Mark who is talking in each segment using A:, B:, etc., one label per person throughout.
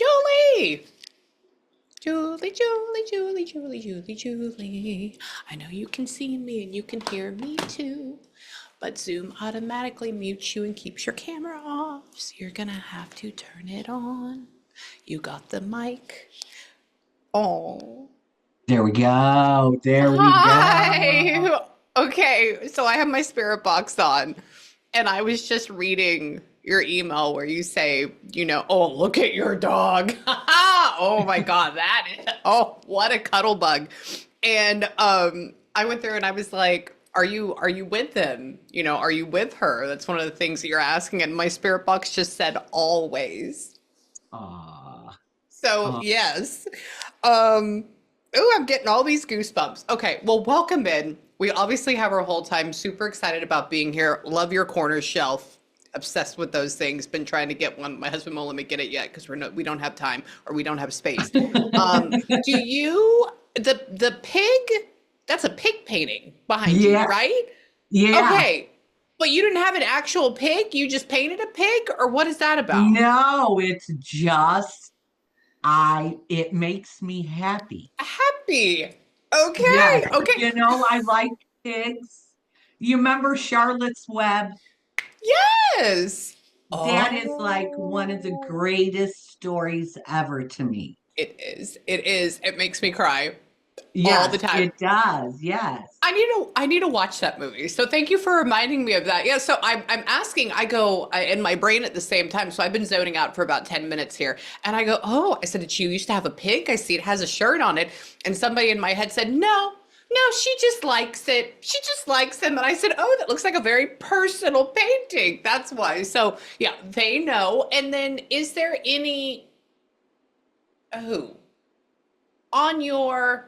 A: Julie! Julie. I know you can see me and you can hear me too, but Zoom automatically mutes you and keeps your camera off, so you're gonna have to turn it on. You got the mic. Oh.
B: There we go. There we go.
A: Hi! Okay, so I have my spirit box on, and I was just reading your email where you say, oh, look at your dog. Oh my God, oh, what a cuddle bug. And I went through and I was like, are you with him? Are you with her? That's one of the things that you're asking. And my spirit box just said always.
B: Ah,
A: So
B: ah.
A: yes. I'm getting all these goosebumps. Okay, well, welcome in. We obviously have our whole time super excited about being here. Love your corner shelf. Obsessed with those things. Been trying to get one. My husband won't let me get it yet because we don't have time or we don't have space. Do you the pig? That's a pig painting behind you,
B: Yeah,
A: right?
B: yeah.
A: Okay, but you didn't have an actual pig. You just painted a pig, or what is that about?
B: No, it's just it makes me happy.
A: Happy.
B: Yes,
A: Okay, okay.
B: I like pigs. You remember Charlotte's Web?
A: Yes.
B: That is like one of the
A: Oh,
B: greatest stories ever to me.
A: it is. It is. It makes me cry all the
B: Yes,
A: time.
B: it does. Yes.
A: I need to watch that movie. So thank you for reminding me of that. Yeah, so I'm asking, in my brain at the same time. So I've been zoning out for about 10 minutes here. And I go, "Oh, I said, did you used to have a pig? I see it has a shirt on it." And somebody in my head said, "No. No, she just likes it. She just likes him." And I said, "Oh, that looks like a very personal painting. That's why." So, yeah, they know. And then is there any oh, on your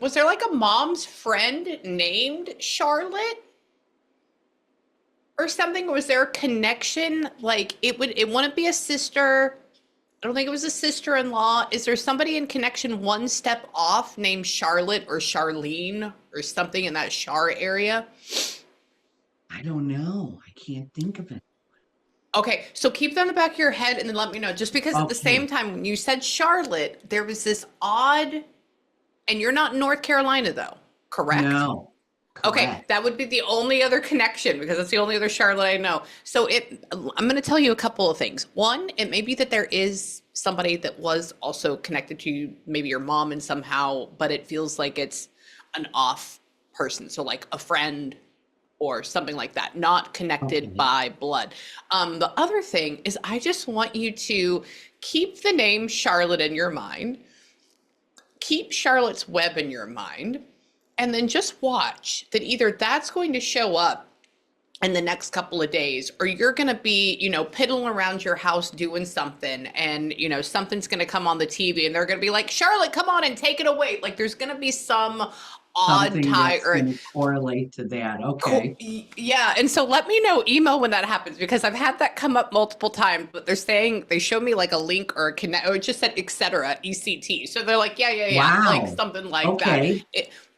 A: was there like a mom's friend named Charlotte or something? Was there a connection? Like it wouldn't be a sister. I don't think it was a sister-in-law. Is there somebody in connection one step off named Charlotte or Charlene or something in that Char area?
B: I don't know. I can't think of it.
A: Okay, so keep that in the back of your head and then let me know. Just because at the same
B: Okay.
A: time, when you said Charlotte, there was this odd, and you're not in North Carolina though, correct?
B: No,
A: Okay,
B: correct.
A: that would be the only other connection because that's the only other Charlotte I know. So I'm going to tell you a couple of things. One, it may be that there is somebody that was also connected to you, maybe your mom and somehow, but it feels like it's an off person. So like a friend or something like that, not connected
B: Okay.
A: by blood. The other thing is I just want you to keep the name Charlotte in your mind, keep Charlotte's Web in your mind, and then just watch that either that's going to show up in the next couple of days or you're going to be piddling around your house doing something and something's going to come on the TV and they're going to be like, Charlotte, come on and take it away. Like there's going to be some odd
B: Something
A: tie
B: that's
A: or
B: going to correlate to that.
A: cool.
B: Okay.
A: Yeah, and so let me know, email when that happens because I've had that come up multiple times, but they're saying they show me like a link or a connect, or it just said etc. ECT. So they're like, yeah, like
B: Wow.
A: something like that.
B: Okay.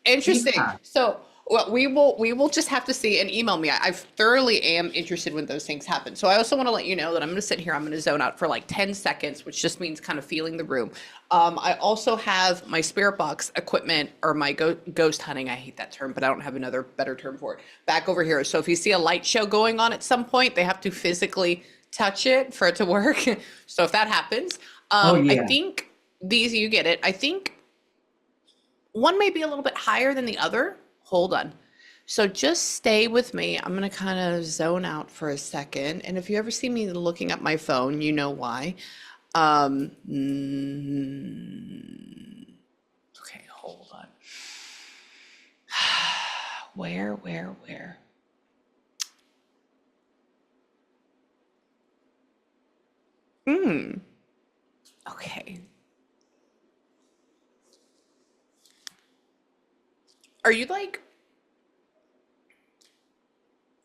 A: Interesting.
B: Yeah.
A: So well, we will just have to see and email me. I thoroughly am interested when those things happen. So I also want to let you know that I'm going to sit here. I'm going to zone out for like 10 seconds, which just means kind of feeling the room. I also have my spirit box equipment or my ghost hunting. I hate that term, but I don't have another better term for it. Back over here. So if you see a light show going on at some point, they have to physically touch it for it to work. So if that happens,
B: Oh,
A: I
B: yeah.
A: think these, you get it. I think one may be a little bit higher than the other. Hold on. So just stay with me. I'm going to kind of zone out for a second. And if you ever see me looking at my phone, you know why. Um, okay, hold on. Where? Okay. Are you like,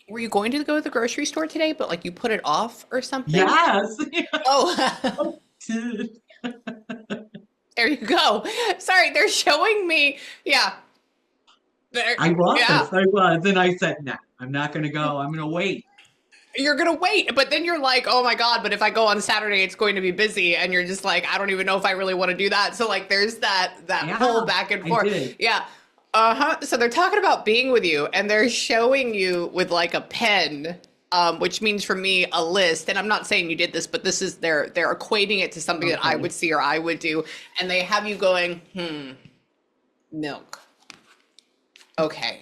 A: were you going to go to the grocery store today, but like you put it off or something?
B: Yes.
A: Oh, there you go. Sorry, they're showing me. Yeah, there.
B: I was.
A: Yeah.
B: I was. And I said, no, I'm not going to go. I'm going to wait.
A: you're gonna wait, but then you're like, oh my God, but if I go on Saturday, it's going to be busy. And you're just like, I don't even know if I really want to do that. So like there's that whole
B: Yeah,
A: back and
B: I
A: forth.
B: did.
A: Yeah. Uh-huh. So they're talking about being with you and they're showing you with like a pen, which means for me a list. And I'm not saying you did this, but this is they're equating it to something that I
B: Okay.
A: would see or I would do. And they have you going, milk. Okay.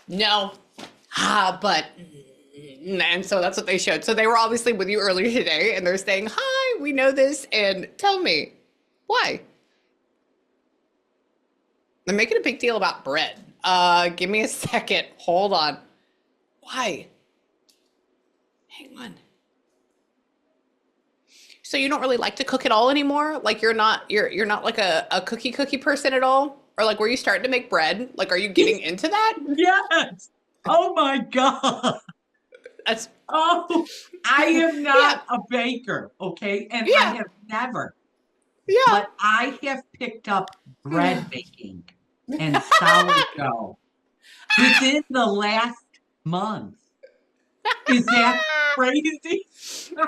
A: No. But and so that's what they showed. So they were obviously with you earlier today and they're saying, hi, we know this. And tell me, why? They're making a big deal about bread. Give me a second. Hold on. Why? Hang on. So you don't really like to cook at all anymore? Like you're not like a cookie person at all? Or like were you starting to make bread? Like are you getting into that?
B: Yes. Oh my God.
A: That's
B: Oh, I am
A: yeah,
B: not a baker, okay? And I
A: yeah,
B: have never,
A: yeah.
B: but I have picked up bread baking and sourdough within the last month. Is that crazy?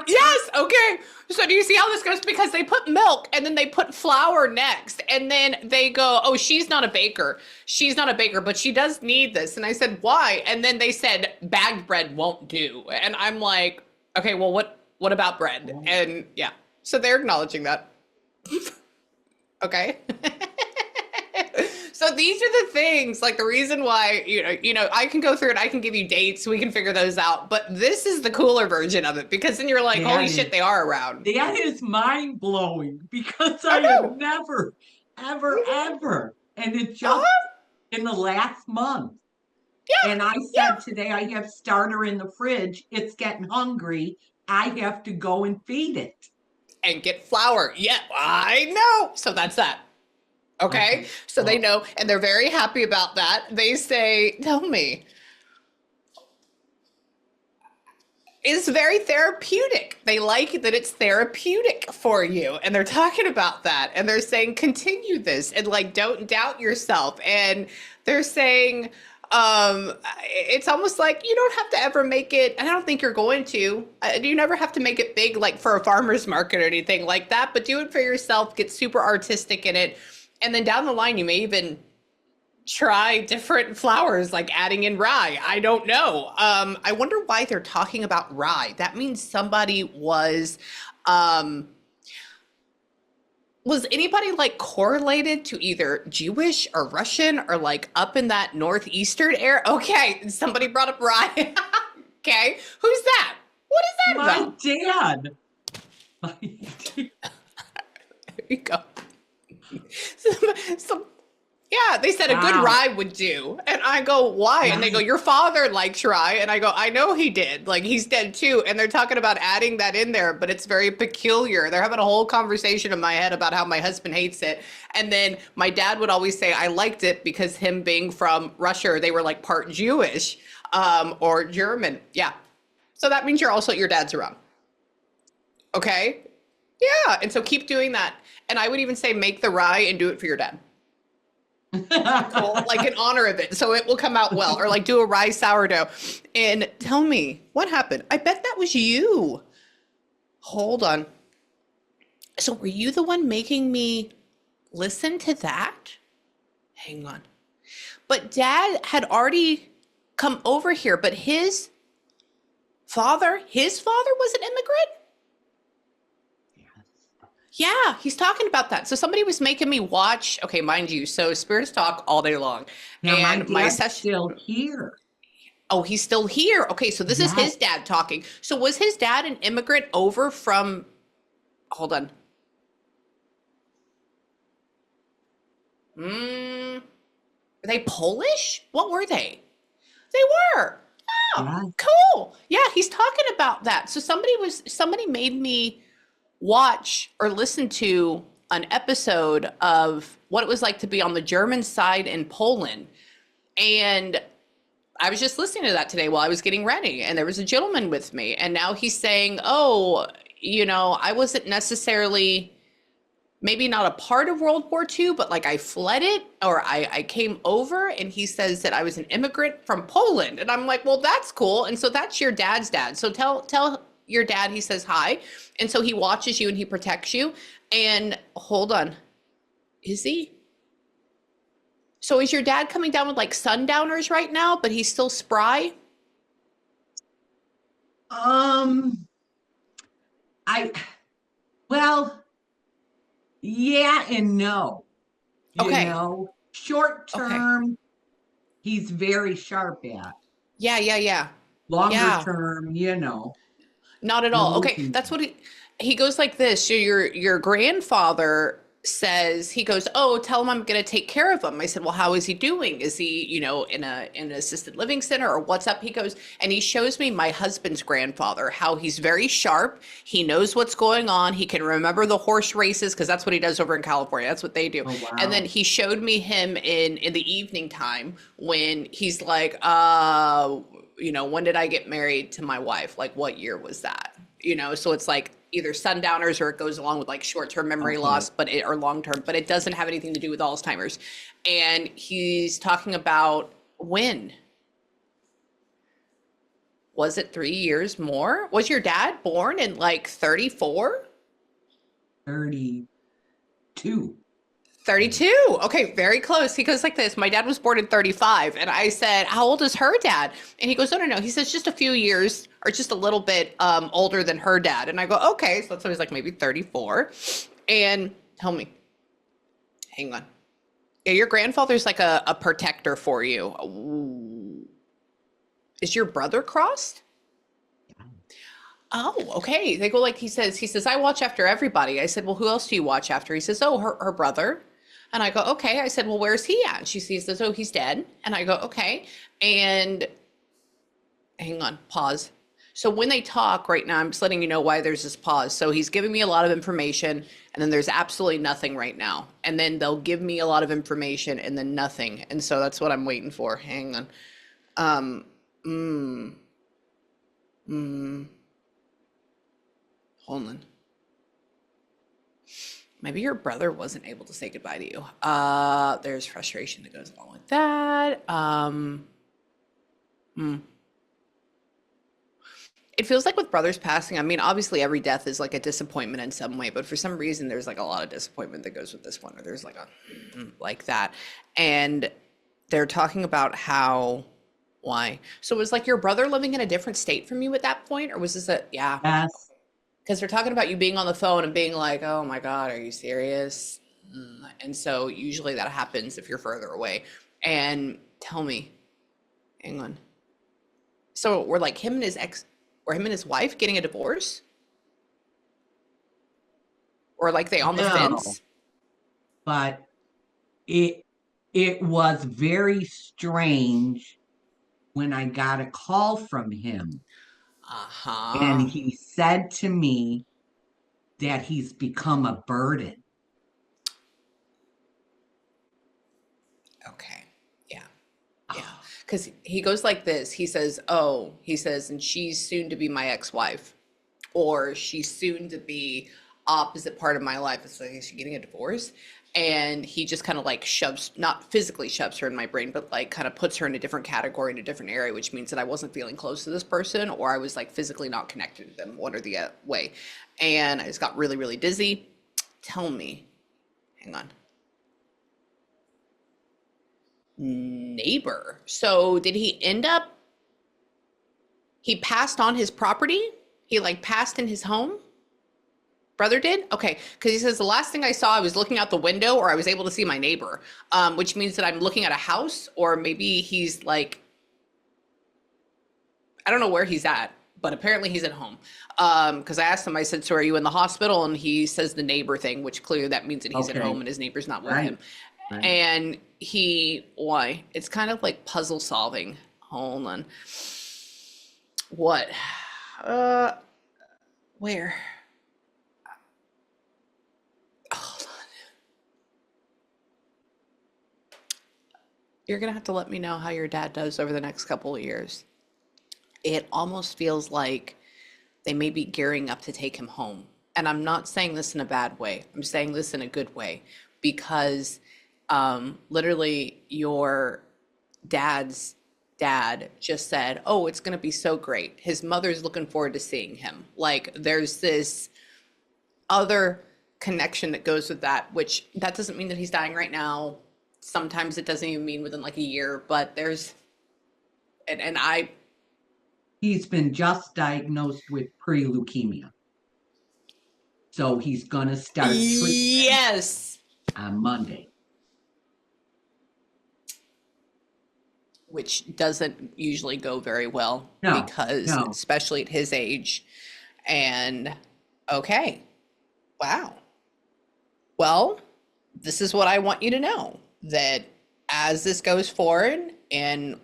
A: Yes, okay. So do you see how this goes? Because they put milk and then they put flour next. And then they go, oh, she's not a baker. She's not a baker, but she does need this. And I said, why? And then they said bagged bread won't do. And I'm like, okay, well, what about bread? And yeah. So they're acknowledging that. Okay. So these are the things, like the reason why, I can go through it, I can give you dates, we can figure those out, but this is the cooler version of it because then you're like,
B: That
A: holy
B: is,
A: shit, they are around.
B: that is mind blowing because
A: I
B: I have
A: know.
B: never, ever,
A: Mhm.
B: ever, and it just
A: Uh-huh.
B: in the last month.
A: Yeah.
B: And I
A: Yeah.
B: said today I have starter in the fridge. It's getting hungry. I have to go and feed it.
A: And get flour. Yeah, I know. So that's that. Okay.
B: Okay.
A: So they
B: Well,
A: know, and they're very happy about that. They say, tell me, is very therapeutic. They like that it's therapeutic for you. And they're talking about that. And they're saying, continue this and like, don't doubt yourself. And they're saying, it's almost like you don't have to ever make it, and I don't think you're going to. You never have to make it big, like for a farmer's market or anything like that, but do it for yourself, get super artistic in it. And then down the line, you may even try different flours, like adding in rye. I don't know. I wonder why they're talking about rye. That means somebody um, was anybody like correlated to either Jewish or Russian or like up in that northeastern area? Okay, somebody brought up rye. Okay, who's that? What is that
B: my
A: about?
B: dad. My dad.
A: There you go. Some, yeah, they said a good
B: Wow.
A: rye would do. And I go, why? And they go,
B: Right.
A: your father likes rye. And I go, I know he did. Like, he's dead too. And they're talking about adding that in there, but it's very peculiar. They're having a whole conversation in my head about how my husband hates it. And then my dad would always say, I liked it because him being from Russia, they were like part Jewish or German. Yeah. So that means your dad's around. Okay. Yeah. And so keep doing that. And I would even say make the rye and do it for your dad. Cool, like in honor of it, so it will come out well. Or like do a rye sourdough. And tell me what happened. I bet that was you. Hold on. So were you the one making me listen to that? Hang on. But dad had already come over here, but his father was an immigrant? Yeah, he's talking about that. So somebody was making me watch, okay, mind you, so spirits talk all day long.
B: Now my
A: And my
B: dad's
A: session,
B: still here.
A: oh, he's still here. Okay, so this is
B: Yes.
A: his dad talking. So was his dad an immigrant over from, hold on. Were they Polish? What were they? They were. Oh,
B: Yes.
A: cool. Yeah, he's talking about that. So somebody made me watch or listen to an episode of what it was like to be on the German side in Poland. And I was just listening to that today while I was getting ready, and there was a gentleman with me, and now he's saying, "Oh, I wasn't necessarily maybe not a part of World War II, but like I fled it or I came over. And he says that I was an immigrant from Poland. And I'm like, well, that's cool. And so that's your dad's dad. So tell your dad he says hi. And so he watches you and he protects you. And hold on, is he? So is your dad coming down with like sundowners right now, but he's still spry?
B: Um, I, well, yeah and no.
A: Okay.
B: Short
A: Okay.
B: term, he's very sharp at.
A: Yeah, yeah, yeah.
B: Longer
A: Yeah.
B: term,
A: Not at
B: you're
A: all. Okay,
B: losing
A: that's
B: him.
A: what he goes like this. So your grandfather says he goes, "Oh, tell him I'm going to take care of him." I said, "Well, how is he doing? Is he, in an assisted living center or what's up?" He goes and he shows me my husband's grandfather, how he's very sharp. He knows what's going on. He can remember the horse races because that's what he does over in California. That's what they do.
B: Oh,
A: And then
B: wow.
A: he showed me him in the evening time when he's like, when did I get married to my wife? Like, what year was that? So it's like either sundowners or it goes along with like short-term memory
B: Okay.
A: loss, or long-term, but it doesn't have anything to do with Alzheimer's. And he's talking about when was it 3 years more? Was your dad born in like 34?
B: 32.
A: 32. Okay, very close. He goes like this. My dad was born in 35. And I said, how old is her dad? And he goes, no, no, no. He says just a few years or just a little bit older than her dad. And I go, okay. So that's always like maybe 34. And tell me, hang on. Yeah, your grandfather's like a protector for you. Is your brother crossed? Oh, okay. They go like he says, I watch after everybody. I said, well, who else do you watch after? He says, oh, her brother. And I go, okay. I said, well, where's he at? And she says, oh, he's dead. And I go, okay. And hang on, pause. So when they talk right now, I'm just letting you know why there's this pause. So he's giving me a lot of information, and then there's absolutely nothing right now. And then they'll give me a lot of information, and then nothing. And so that's what I'm waiting for. Hang on. Um, mm, mm, hold on. Maybe your brother wasn't able to say goodbye to you. There's frustration that goes along with that. Hmm. It feels like with brothers passing, I mean, obviously every death is like a disappointment in some way, but for some reason there's like a lot of disappointment that goes with this one, or there's like a like that. And they're talking about how why. So was like your brother living in a different state from you at that point, or was this yeah?
B: Yes.
A: Because they're talking about you being on the phone and being like, oh my God, are you serious? And so usually that happens if you're further away. And tell me, hang on. So we're like him and his ex, or him and his wife getting a divorce? Or like they on the
B: No,
A: fence?
B: but it it was very strange when I got a call from him and
A: Uh-huh.
B: he said to me that he's become a burden.
A: Okay. Yeah. Yeah. Because he goes like this. He says, oh, he says, and she's soon to be my ex-wife, or she's soon to be opposite part of my life. It's like, is she getting a divorce? And he just kind of like shoves, not physically shoves her in my brain, but like kind of puts her in a different category, in a different area, which means that I wasn't feeling close to this person, or I was like physically not connected to them, one or the way. And I just got really, really dizzy. Tell me, hang on, neighbor. So did he end up, he passed on his property? He like passed in his home? Brother did? Okay. Because he says the last thing I saw, I was looking out the window, or I was able to see my neighbor, which means that I'm looking at a house, or maybe he's like, I don't know where he's at, but apparently he's at home. Because I asked him, I said, so are you in the hospital? And he says the neighbor thing, which clearly that means that he's at home
B: Okay,
A: and his neighbor's not with
B: right,
A: him.
B: right.
A: And why? It's kind of like puzzle solving. Hold on. What? Uh, where? Hold on. You're gonna have to let me know how your dad does over the next couple of years. It almost feels like they may be gearing up to take him home. and I'm not saying this in a bad way, I'm saying this in a good way, because literally your dad's dad just said, oh, it's going to be so great. His mother's looking forward to seeing him. Like there's this other connection that goes with that, which that doesn't mean that he's dying right now. Sometimes it doesn't even mean within like a year, but there's, and I,
B: He's been just diagnosed with pre-leukemia. So he's going to start treatment
A: yes,
B: on Monday.
A: which doesn't usually go very well
B: No,
A: because,
B: no.
A: especially at his age. And okay, wow. Well, this is what I want you to know, that as this goes forward and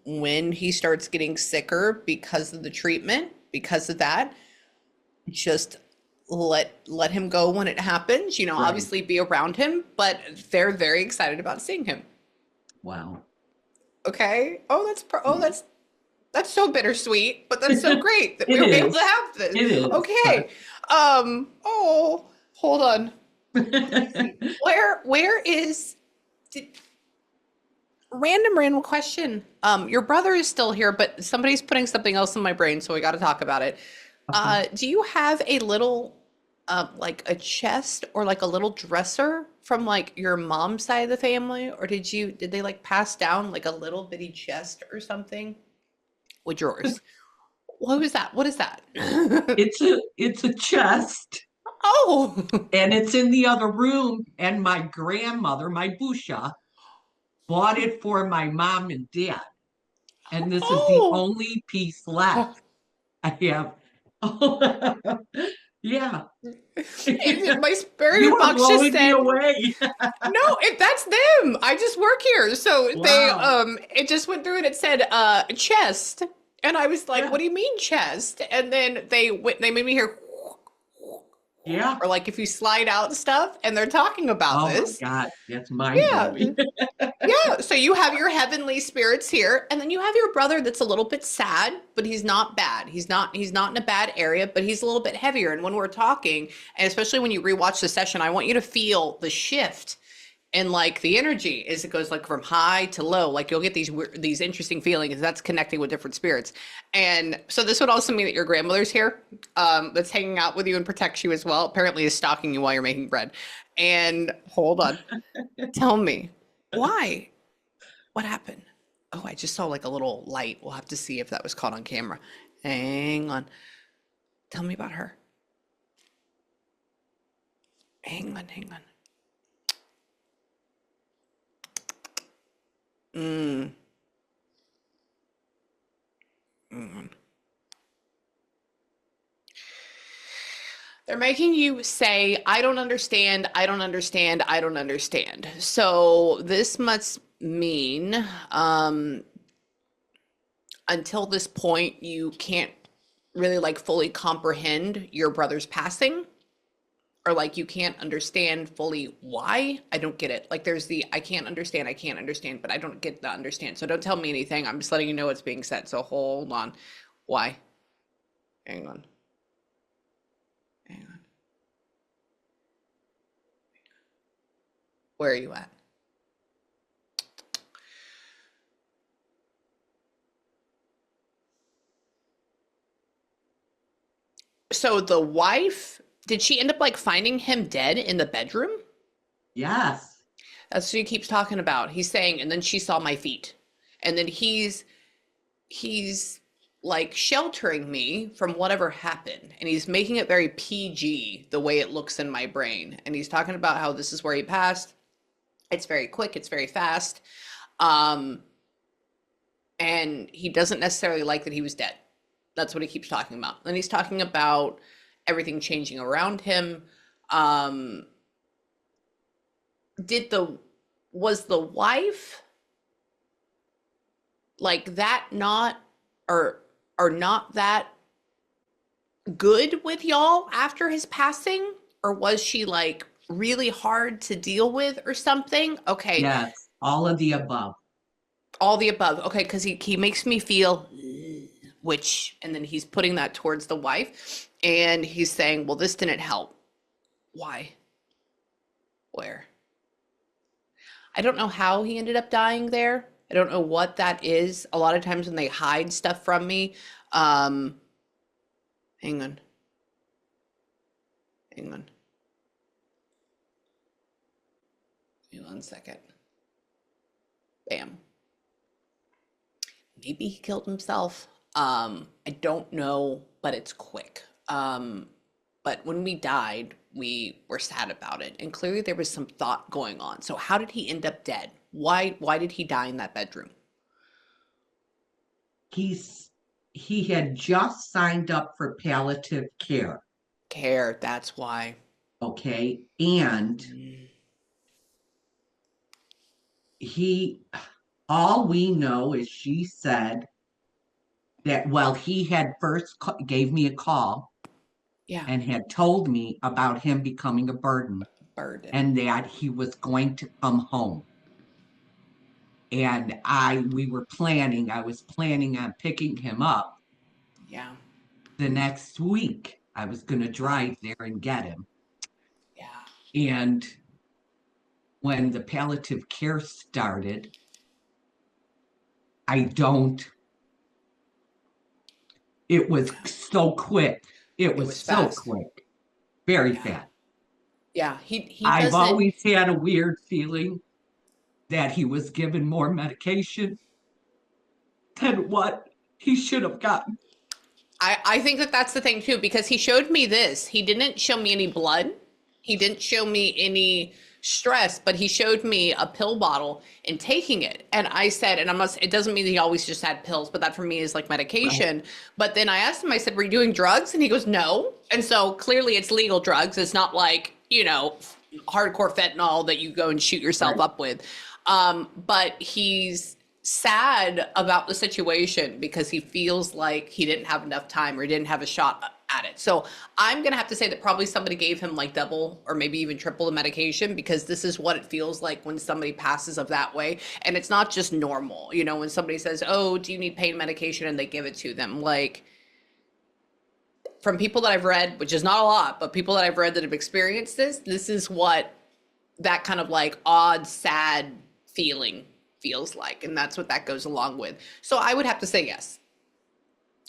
A: when he starts getting sicker because of the treatment, because of that, just let him go when it happens. You know,
B: Right.
A: obviously be around him, but they're very excited about seeing him.
B: Wow.
A: Okay. Oh, that's so bittersweet, but that's so great that we
B: It
A: were able
B: is.
A: to have this.
B: It is.
A: Okay. Oh, hold on. Where is did, random question. Your brother is still here, but somebody's putting something else in my brain, so we got to talk about it. Do you have a little like a chest or like a little dresser from like your mom's side of the family, or did they like pass down like a little bitty chest or something with drawers? What was that? What is that?
B: It's a chest,
A: Oh,
B: and it's in the other room. And my grandmother, my Busha, bought it for my mom and dad. And this is the
A: oh,
B: only piece left. I have. Yeah.
A: my spirit
B: You are
A: box just
B: blowing me
A: said
B: away.
A: no, if that's them. I just work here. So they
B: Wow.
A: it just went through and it said chest. And I was like,
B: Yeah.
A: what do you mean chest? And then they made me hear
B: Yeah.
A: or like if you slide out stuff and they're talking about
B: Oh my
A: this.
B: God. That's mind
A: Yeah.
B: blowing.
A: Yeah. So you have your heavenly spirits here, and then you have your brother that's a little bit sad, but he's not bad. He's not in a bad area, but he's a little bit heavier. And when we're talking, and especially when you rewatch the session, I want you to feel the shift and like the energy as it goes like from high to low. Like you'll get these interesting feelings. That's connecting with different spirits. And so this would also mean that your grandmother's here, that's hanging out with you and protects you as well. Apparently is stalking you while you're making bread. And hold on, tell me why? What happened? Oh, I just saw like a little light. We'll have to see if that was caught on camera. Hang on. Tell me about her. Hang on, hang on. Mm. Mm. They're making you say, I don't understand, I don't understand, I don't understand. So this must mean until this point, you can't really like fully comprehend your brother's passing, or like you can't understand fully why. I don't get it. Like there's the I can't understand, but I don't get the understand. So don't tell me anything. I'm just letting you know what's being said. So hold on. Why? Hang on. Hang on. Where are you at? So the wife, did she end up like finding him dead in the bedroom?
B: Yes.
A: That's what he keeps talking about. He's saying, and then she saw my feet. And then he's like sheltering me from whatever happened. And he's making it very PG the way it looks in my brain. And he's talking about how this is where he passed. It's very quick, it's very fast. Um, and he doesn't necessarily like that he was dead. That's what he keeps talking about. And he's talking about everything changing around him. Um, was the wife like that not or not that good with y'all after his passing? Or was she like really hard to deal with or something? Okay.
B: Yes. All of the above.
A: All the above. Okay, because he makes me feel which, and then he's putting that towards the wife. And he's saying, well, this didn't help. Why? Where? I don't know how he ended up dying there. I don't know what that is. A lot of times when they hide stuff from me, um, hang on, hang on. Hang on 1 second. Bam. Maybe he killed himself. I don't know, but it's quick. But when we died, we were sad about it, and clearly there was some thought going on. So how did he end up dead? Why did he die in that bedroom?
B: He had just signed up for palliative care,
A: Care, that's why.
B: okay? And
A: Mm,
B: he, all we know is she said that, well, he had first gave me a call
A: yeah,
B: and had told me about him becoming a burden
A: burden.
B: and that he was going to come home. And I was planning on picking him up
A: Yeah,
B: the next week. I was going to
A: right.
B: drive there and get him.
A: Yeah,
B: And when the palliative care started, I don't, it was so quick. It
A: it
B: was
A: was
B: so
A: fast.
B: quick, very
A: Yeah,
B: fast.
A: yeah. He
B: I've
A: doesn't.
B: always had a weird feeling that he was given more medication than what he should have gotten.
A: I think that that's the thing too, because he showed me this. He didn't show me any blood. He didn't show me any stress, but he showed me a pill bottle and taking it. And I said, and it doesn't mean that he always just had pills, but that for me is like
B: Right,
A: medication. But then I asked him, I said, were you doing drugs? And he goes, no. And so clearly it's legal drugs. It's not like, hardcore fentanyl that you go and shoot yourself
B: right.
A: up with. But he's sad about the situation because he feels like he didn't have enough time or he didn't have a shot at it. So I'm gonna have to say that probably somebody gave him like double or maybe even triple the medication, because this is what it feels like when somebody passes of that way. And it's not just normal, when somebody says, oh, do you need pain medication, and they give it to them. Like, from people that I've read, which is not a lot, but people that I've read that have experienced this is what that kind of like odd, sad feeling feels like. And that's what that goes along with. So I would have to say yes.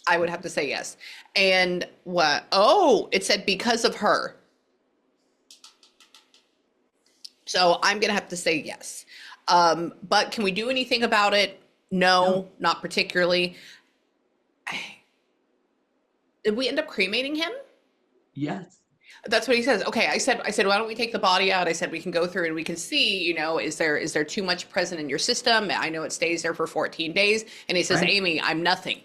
A: I would have to say yes. And what? Oh, it said because of her. So I'm going to have to say yes. But can we do anything about it? No,
B: No,
A: not particularly. Did we end up cremating him?
B: yes,
A: That's what he says. Okay, I said, why don't we take the body out? I said we can go through and we can see, is there too much present in your system? I know it stays there for 14 days. And he says,
B: right.
A: Amy, I'm nothing.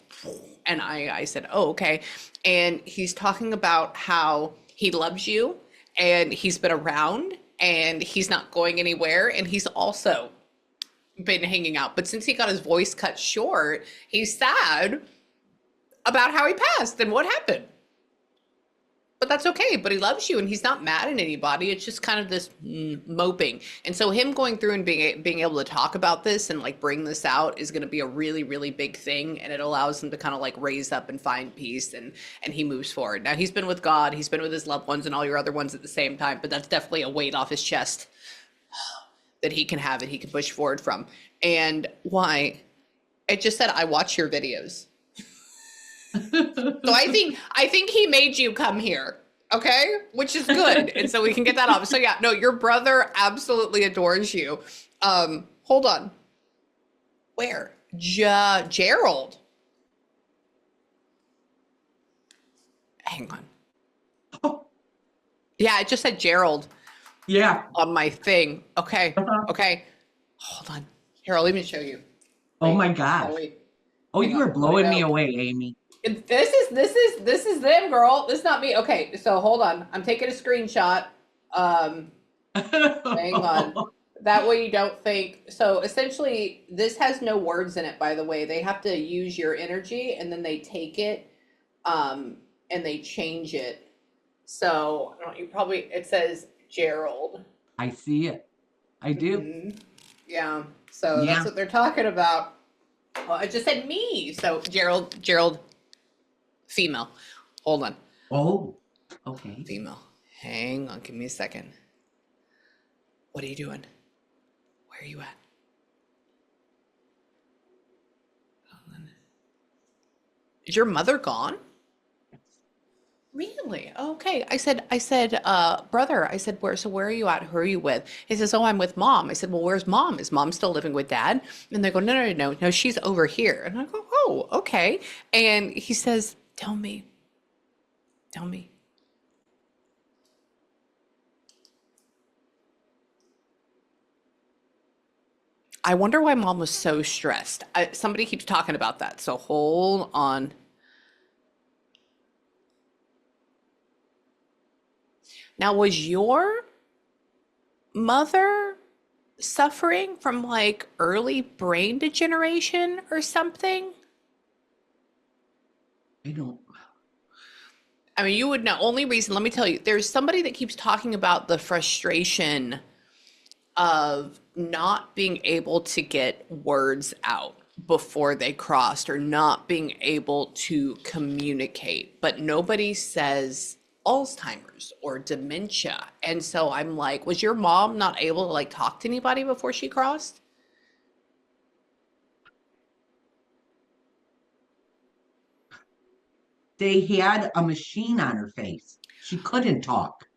A: And I said, oh, okay. And he's talking about how he loves you and he's been around and he's not going anywhere. And he's also been hanging out. But since he got his voice cut short, he's sad about how he passed and what happened. But that's okay. But he loves you and he's not mad at anybody. It's just kind of this moping. And so him going through and being able to talk about this and like bring this out is going to be a really, really big thing. And it allows him to kind of like raise up and find peace, and he moves forward. Now he's been with God, he's been with his loved ones and all your other ones at the same time. But that's definitely a weight off his chest that he can have, that he can push forward from. And why? It just said, I watch your videos. So I think he made you come here, okay? Which is good. And so we can get that off. So yeah, no, your brother absolutely adores you. Hold on. Where? Gerald. Hang on.
B: Oh,
A: Yeah, it just said Gerald
B: yeah.
A: on my thing. Okay.
B: Uh-huh.
A: Okay. Hold on. Here, let me show you.
B: Oh
A: Wait.
B: my
A: Oh,
B: gosh.
A: wait.
B: Oh,
A: Hang
B: you
A: on.
B: are
A: Where'd it
B: blowing me
A: go?
B: away, Amy.
A: This is them, girl. This is not me. Okay, so hold on. I'm taking a screenshot. Um, Hang on. That way you don't think. So essentially, this has no words in it, by the way. They have to use your energy and then they take it and they change it. So I don't know, it says Gerald.
B: I see it. I do.
A: Yeah. So that's
B: Yeah.
A: what they're talking about. Well, it just said me. So Gerald, female. Hold on.
B: Oh, okay.
A: Female. Hang on, give me a second. What are you doing? Where are you at? Is your mother gone? Really? Okay. Brother, I said, where are you at? Who are you with? He says, oh, I'm with mom. I said, well, where's mom? Is mom still living with dad? And they go, no, she's over here. And I go, oh, okay. And he says, tell me. I wonder why mom was so stressed. Somebody keeps talking about that. So hold on. Now, was your mother suffering from like early brain degeneration or something?
B: I don't.
A: I mean, you would know. Only reason, let me tell you, there's somebody that keeps talking about the frustration of not being able to get words out before they crossed or not being able to communicate, but nobody says Alzheimer's or dementia. And so I'm like, was your mom not able to like talk to anybody before she crossed?
B: They had a machine on her face. She couldn't talk.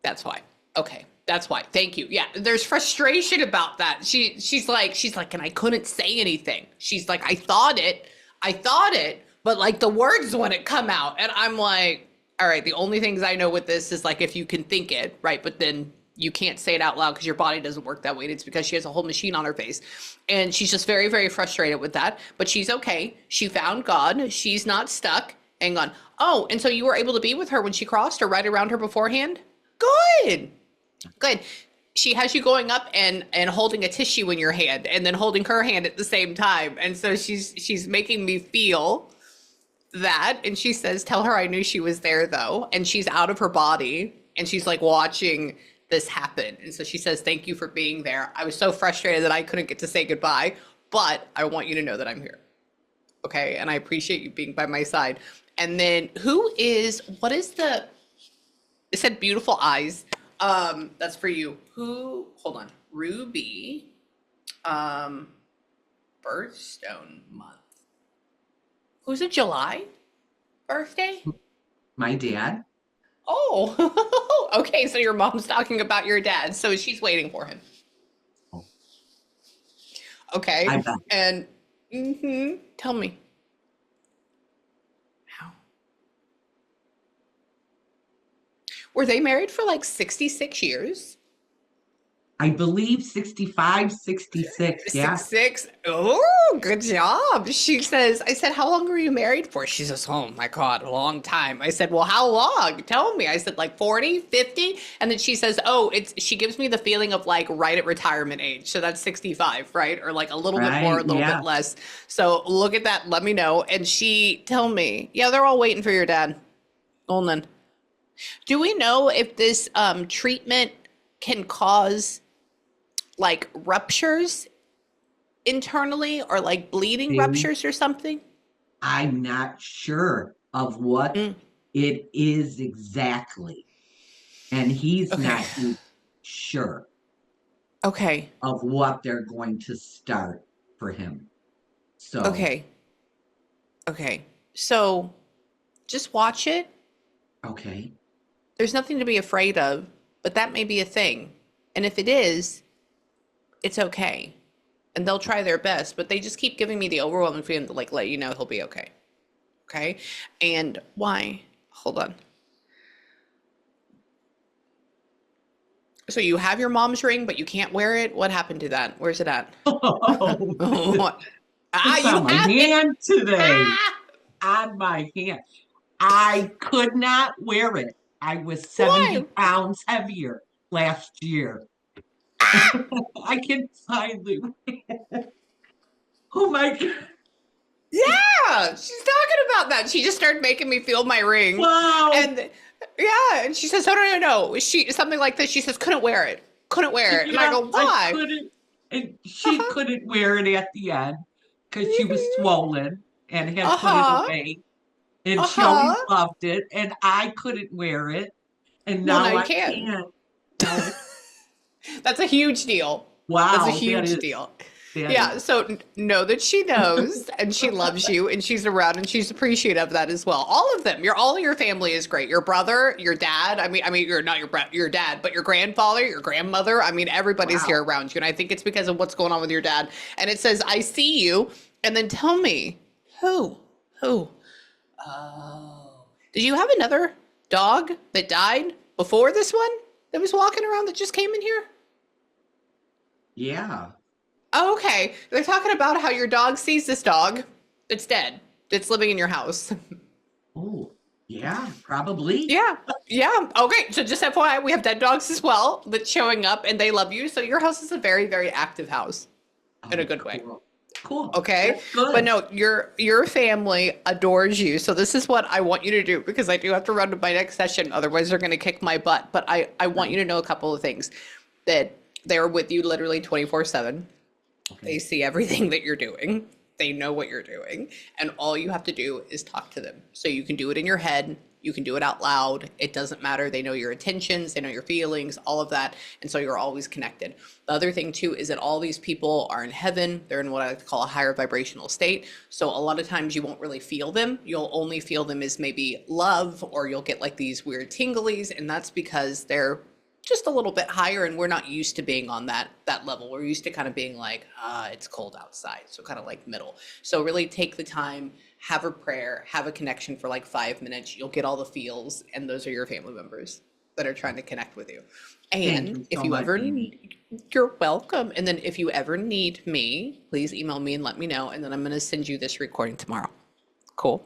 A: That's why. Okay. That's why. Thank you. Yeah, there's frustration about that. She's like, and I couldn't say anything. She's like, I thought it, but like the words wouldn't come out. And I'm like, all right, the only things I know with this is like if you can think it, right? But then you can't say it out loud because your body doesn't work that way. And it's because she has a whole machine on her face. And she's just very, very frustrated with that. But she's okay. She found God. She's not stuck. And gone, oh, and so you were able to be with her when she crossed or right around her beforehand? Good. Good. She has you going up and holding a tissue in your hand and then holding her hand at the same time. And so she's making me feel that. And she says, tell her I knew she was there though. And she's out of her body and she's like watching this happen. And so she says, thank you for being there. I was so frustrated that I couldn't get to say goodbye, but I want you to know that I'm here. Okay. And I appreciate you being by my side. And then it said beautiful eyes. That's for you. Hold on. Ruby, birthstone month. Who's it, July birthday?
B: My dad.
A: Oh, okay. So your mom's talking about your dad. So she's waiting for him.
B: Oh.
A: Okay.
B: I bet.
A: And tell me. How? Were they married for like 66 years?
B: I believe 65, 66. Yeah.
A: 66. Oh, good job. She says, I said, how long were you married for? She says, oh my God, a long time. I said, well, how long? Tell me. I said, like 40, 50. And then she says, oh, she gives me the feeling of like right at retirement age. So that's 65, right? Or like a little bit more, a little bit less. So look at that. Let me know. And tell me, yeah, they're all waiting for your dad. Olin. Do we know if this treatment can cause like ruptures internally or like bleeding ruptures or something?
B: I'm not sure of what it is exactly. And he's not sure of what they're going to start for him. So
A: Okay. So just watch it.
B: Okay.
A: There's nothing to be afraid of, but that may be a thing. And if it is, it's okay. And they'll try their best, but they just keep giving me the overwhelming feeling to like let you know he'll be okay. Okay? And why? Hold on. So you have your mom's ring, but you can't wear it? What happened to that? Where's it at? What?
B: It's on my hand today. On my hand. I could not wear it. I was 70 pounds heavier last year. I can finally wear it. Oh my God.
A: Yeah, she's talking about that. She just started making me feel my ring.
B: Wow.
A: And yeah, and she says, oh, no. Something like this. She says, couldn't wear it. And I go, why?
B: I couldn't, and she couldn't wear it at the end because she was swollen and had put it away. and she always
A: Uh-huh.
B: loved it, and I couldn't wear it, and
A: Well, now
B: now
A: you
B: I
A: can.
B: can. Now I,
A: That's a huge deal. That's a
B: wow,
A: huge deal.
B: that
A: Yeah,
B: is.
A: so know that she knows and she loves you and she's around and she's appreciative of that as well. All of them. All your family is great. Your brother, your dad. I mean, you're not your dad, but your grandfather, your grandmother. I mean, everybody's here
B: Wow.
A: around you, and I think it's because of what's going on with your dad. And it says, "I see you," and then tell me who, who. Oh, did you have another dog that died before this one that was walking around that just came in here?
B: Yeah.
A: Oh, okay. They're talking about how your dog sees this dog that's dead, that's living in your house.
B: Oh, yeah, probably.
A: Yeah. Yeah. Okay. So just FYI, we have dead dogs as well that's showing up and they love you. So your house is a very, very active house in a
B: Oh,
A: good way.
B: cool. Cool.
A: Okay.
B: That's
A: But
B: good.
A: no, your family adores you. So this is what I want you to do because I do have to run to my next session. Otherwise they're going to kick my butt. But I want
B: Right.
A: you to know a couple of things that they're with you literally 24/7. They
B: Okay.
A: see everything that you're doing. They know what you're doing. And all you have to do is talk to them. So you can do it in your head. You can do it out loud. It doesn't matter. They know your intentions. They know your feelings, all of that. And so you're always connected. The other thing too is that all these people are in heaven. They're in what I like to call a higher vibrational state. So a lot of times you won't really feel them. You'll only feel them as maybe love, or you'll get like these weird tinglies. And that's because they're just a little bit higher and we're not used to being on that level. We're used to kind of being like, it's cold outside, so kind of like middle. So really take the time, have a prayer, have a connection for like 5 minutes. You'll get all the feels, and those are your family members that are trying to connect with you.
B: Thank
A: And
B: you
A: if
B: so
A: you
B: much,
A: ever
B: Amy.
A: you're welcome. And then if you ever need me, please email me and let me know, and then I'm going to send you this recording tomorrow. Cool.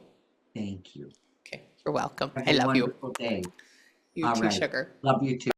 B: Thank you.
A: Okay, you're welcome.
B: Have
A: I
B: a
A: love you.
B: wonderful day.
A: You
B: All
A: too,
B: right.
A: sugar.
B: Love you too.